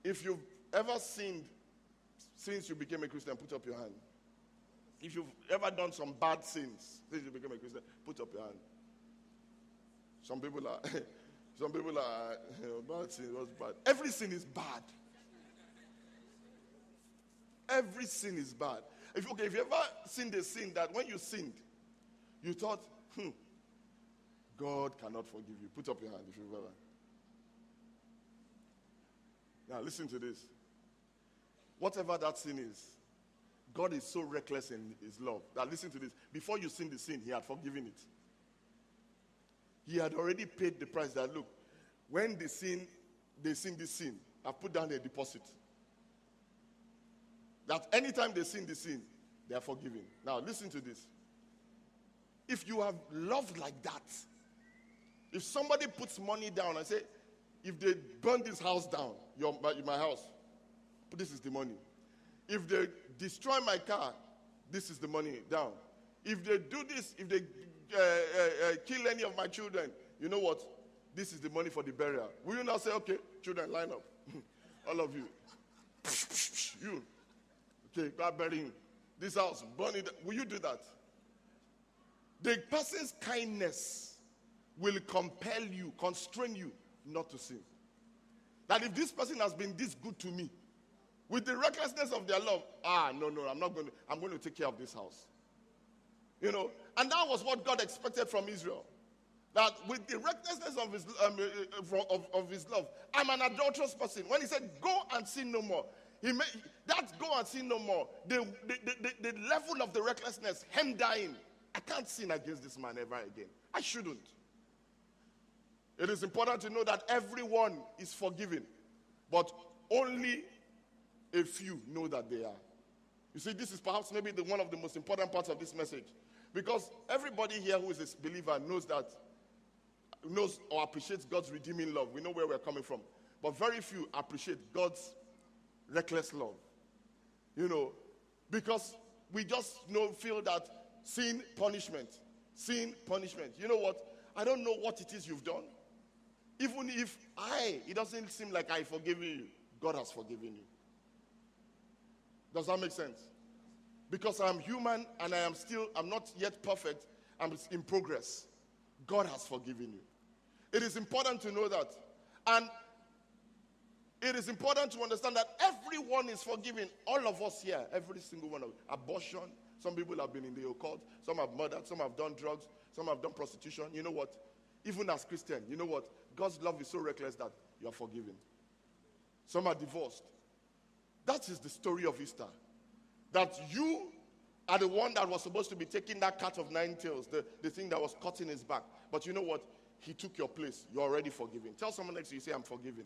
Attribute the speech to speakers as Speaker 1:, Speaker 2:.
Speaker 1: If you've ever sinned since you became a Christian, put up your hand. If you've ever done some bad sins since you became a Christian, put up your hand. Some people are, bad sin was bad. Every sin is bad. Every sin is bad. If you ever sinned a sin that when you sinned, you thought, God cannot forgive you. Put up your hand if you've ever. Now listen to this. Whatever that sin is, God is so reckless in his love that, listen to this, before you sin the sin, he had forgiven it. He had already paid the price that, look, when they sin this sin, I've put down a deposit. That anytime they sin the sin, they are forgiven. Now listen to this. If you have loved like that, if somebody puts money down and say, if they burn this house down, my house, this is the money. If they destroy my car, this is the money down. If they do this, if they kill any of my children, you know what? This is the money for the burial. Will you now say, okay, children, line up. All of you. You. Okay, go bury him. This house, burn it. Will you do that? The person's kindness will compel you, constrain you not to sin. That if this person has been this good to me, with the recklessness of their love, no, I'm going to take care of this house. You know, and that was what God expected from Israel. That with the recklessness of his love, I'm an adulterous person. When he said, go and sin no more, that go and sin no more, the level of the recklessness, him dying, I can't sin against this man ever again. I shouldn't. It is important to know that everyone is forgiven, but only a few know that they are. You see, this is perhaps maybe one of the most important parts of this message. Because everybody here who is a believer knows or appreciates God's redeeming love. We know where we're coming from. But very few appreciate God's reckless love. You know, because we just feel that sin, punishment. You know what? I don't know what it is you've done. Even if it doesn't seem like I've forgiven you, God has forgiven you. Does that make sense? Because I'm human and I'm not yet perfect. I'm in progress. God has forgiven you. It is important to know that. And it is important to understand that everyone is forgiven. All of us here, every single one of us. Abortion. Some people have been in the occult. Some have murdered. Some have done drugs. Some have done prostitution. You know what? Even as Christian, you know what? God's love is so reckless that you are forgiven. Some are divorced. That is the story of Easter. That you are the one that was supposed to be taking that cat of nine tails, the thing that was cutting his back. But you know what? He took your place. You're already forgiven. Tell someone next to you, say, I'm forgiven.